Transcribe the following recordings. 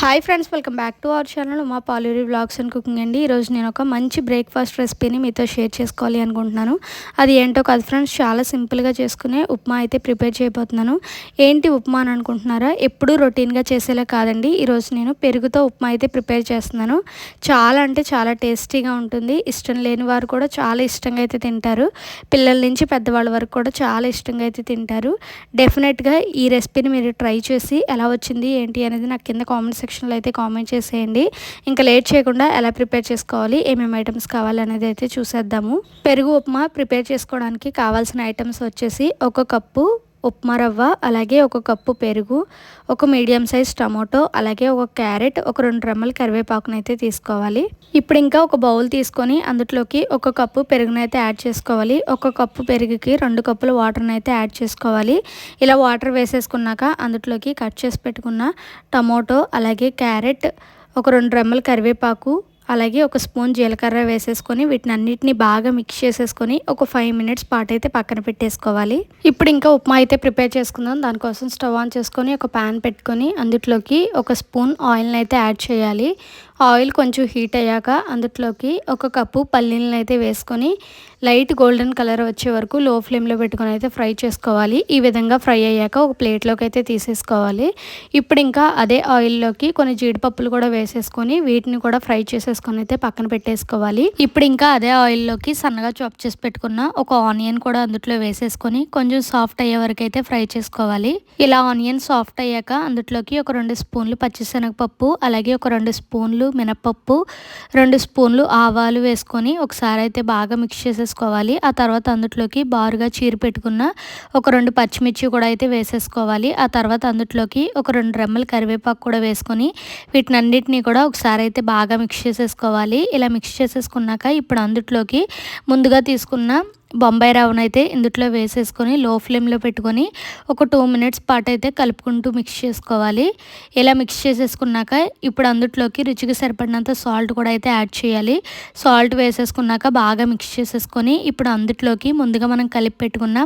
Hi friends, welcome back to our channel Uma Paluri vlogs and cooking అండి. ఈరోజు నేను ఒక మంచి బ్రేక్ఫాస్ట్ రెసిపీని మీతో షేర్ చేసుకోవాలి అనుకుంటున్నాను. అది ఏంటో కాదు ఫ్రెండ్స్, చాలా సింపుల్గా చేసుకునే ఉప్మా అయితే ప్రిపేర్ చేయబోతున్నాను. ఏంటి ఉప్మా అని అనుకుంటున్నారా? ఎప్పుడూ రొటీన్గా చేసేలా కాదండి. ఈరోజు నేను పెరుగుతో ఉప్మా అయితే ప్రిపేర్ చేస్తున్నాను. చాలా అంటే చాలా టేస్టీగా ఉంటుంది. ఇష్టం లేని వారు కూడా చాలా ఇష్టంగా అయితే తింటారు. పిల్లల నుంచి పెద్దవాళ్ళ వరకు కూడా చాలా ఇష్టంగా అయితే తింటారు. డెఫినెట్గా ఈ రెసిపీని మీరు ట్రై చేసి ఎలా వచ్చింది ఏంటి అనేది నాకు కింద కామెంట్ సెక్షన్లో అయితే కామెంట్ చేసేయండి. ఇంకా లేట్ చేయకుండా ఎలా ప్రిపేర్ చేసుకోవాలి, ఏమేమి ఐటమ్స్ కావాలి అనేది అయితే చూసేద్దాము. పెరుగు ఉప్మా ప్రిపేర్ చేసుకోవడానికి కావాల్సిన ఐటమ్స్ వచ్చేసి ఒక కప్పు ఉప్మా రవ్వ, అలాగే ఒక కప్పు పెరుగు, ఒక మీడియం సైజ్ టమాటో, అలాగే ఒక క్యారెట్, ఒక 2 రెమ్మల కరివేపాకును అయితే తీసుకోవాలి. ఇప్పుడు ఇంకా ఒక బౌల్ తీసుకొని అందులోకి ఒక కప్పు పెరుగునైతే యాడ్ చేసుకోవాలి. ఒక కప్పు పెరుగుకి 2 కప్పుల వాటర్ని అయితే యాడ్ చేసుకోవాలి. ఇలా వాటర్ వేసేసుకున్నాక అందులోకి కట్ చేసి పెట్టుకున్న టమాటో, అలాగే క్యారెట్, ఒక 2 రెమ్మల కరివేపాకు, అలాగే ఒక స్పూన్ జీలకర్ర వేసేసుకొని వీటిని అన్నిటిని బాగా మిక్స్ చేసేసుకొని ఒక 5 మినిట్స్ పాటు అయితే పక్కన పెట్టేసుకోవాలి. ఇప్పుడు ఇంకా ఉప్మా అయితే ప్రిపేర్ చేసుకుందాం. దానికోసం స్టవ్ ఆన్ చేసుకొని ఒక ప్యాన్ పెట్టుకొని అందులోకి ఒక స్పూన్ ఆయిల్ని అయితే యాడ్ చేయాలి. ఆయిల్ కొంచెం హీట్ అయ్యాక అందులోకి ఒక కప్పు పల్లీలను అయితే వేసుకొని లైట్ గోల్డెన్ కలర్ వచ్చే వరకు లో ఫ్లేమ్లో పెట్టుకొని అయితే ఫ్రై చేసుకోవాలి. ఈ విధంగా ఫ్రై అయ్యాక ఒక ప్లేట్లోకి అయితే తీసేసుకోవాలి. ఇప్పుడు ఇంకా అదే ఆయిల్లోకి కొన్ని జీడిపప్పులు కూడా వేసేసుకొని వీటిని కూడా ఫ్రై చేసేసుకొని అయితే పక్కన పెట్టేసుకోవాలి. ఇప్పుడు ఇంకా అదే ఆయిల్లోకి సన్నగా చాప్ చేసి పెట్టుకున్న ఒక ఆనియన్ కూడా అందులో వేసేసుకొని కొంచెం సాఫ్ట్ అయ్యే వరకు అయితే ఫ్రై చేసుకోవాలి. ఇలా ఆనియన్ సాఫ్ట్ అయ్యాక అందులోకి ఒక 2 స్పూన్లు పచ్చిశనగపప్పు, అలాగే ఒక 2 స్పూన్లు మినపప్పు, 2 స్పూన్లు ఆవాలు వేసుకొని ఒకసారి అయితే బాగా మిక్స్ చేసేసుకోవాలి. ఆ తర్వాత అందులోకి బారుగా చీరి పెట్టుకున్న ఒక 2 పచ్చిమిర్చి కూడా అయితే వేసేసుకోవాలి. ఆ తర్వాత అందులోకి ఒక 2 రెమ్మల కరివేపాకు కూడా వేసుకొని వీటినన్నిటినీ కూడా ఒకసారి అయితే బాగా మిక్స్ చేసేసుకోవాలి. ఇలా మిక్స్ చేసేసుకున్నాక ఇప్పుడు అందులోకి ముందుగా తీసుకున్న బొంబాయి రవ్వనైతే ఇందులో వేసేసుకొని లో ఫ్లేమ్లో పెట్టుకొని ఒక 2 మినిట్స్ పాటు అయితే కలుపుకుంటూ మిక్స్ చేసుకోవాలి. ఇలా మిక్స్ చేసేసుకున్నాక ఇప్పుడు అందులోకి రుచికి సరిపడినంత సాల్ట్ కూడా అయితే యాడ్ చేయాలి. సాల్ట్ వేసేసుకున్నాక బాగా మిక్స్ చేసేసుకొని ఇప్పుడు అందులోకి ముందుగా మనం కలిపి పెట్టుకున్న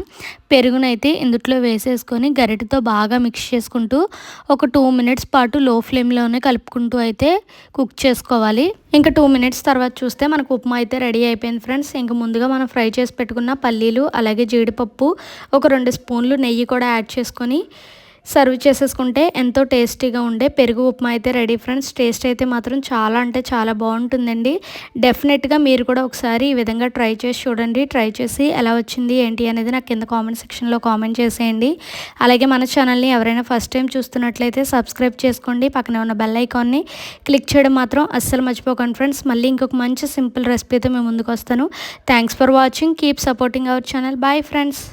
పెరుగునైతే ఇందులో వేసేసుకొని గరిటెతో బాగా మిక్స్ చేసుకుంటూ ఒక 2 మినిట్స్ పాటు లో ఫ్లేమ్లోనే కలుపుకుంటూ అయితే కుక్ చేసుకోవాలి. ఇంకా 2 మినిట్స్ తర్వాత చూస్తే మనకు ఉప్మా అయితే రెడీ అయిపోయింది ఫ్రెండ్స్. ఇంకా ముందుగా మనం ఫ్రై చేసి పెట్టుకున్న పల్లీలు, అలాగే జీడిపప్పు, ఒక 2 స్పూన్లు నెయ్యి కూడా యాడ్ చేసుకొని సర్వ్ చేసేసుకుంటే ఎంతో టేస్టీగా ఉండే పెరుగు ఉప్మా అయితే రెడీ ఫ్రెండ్స్. టేస్ట్ అయితే మాత్రం చాలా అంటే చాలా బాగుంటుందండి. డెఫినెట్గా మీరు కూడా ఒకసారి ఈ విధంగా ట్రై చేసి చూడండి. ట్రై చేసి ఎలా వచ్చింది ఏంటి అనేది నాకు కింద కామెంట్ సెక్షన్లో కామెంట్ చేసేయండి. అలాగే మన ఛానల్ని ఎవరైనా ఫస్ట్ టైం చూస్తున్నట్లయితే సబ్స్క్రైబ్ చేసుకోండి. పక్కనే ఉన్న బెల్ ఐకాన్ని క్లిక్ చేయడం మాత్రం అస్సలు మర్చిపోకండి ఫ్రెండ్స్. మళ్ళీ ఇంకొక మంచి సింపుల్ రెసిపీతో మేము ముందుకు వస్తాను. Thanks for watching. Keep supporting our channel. Bye friends.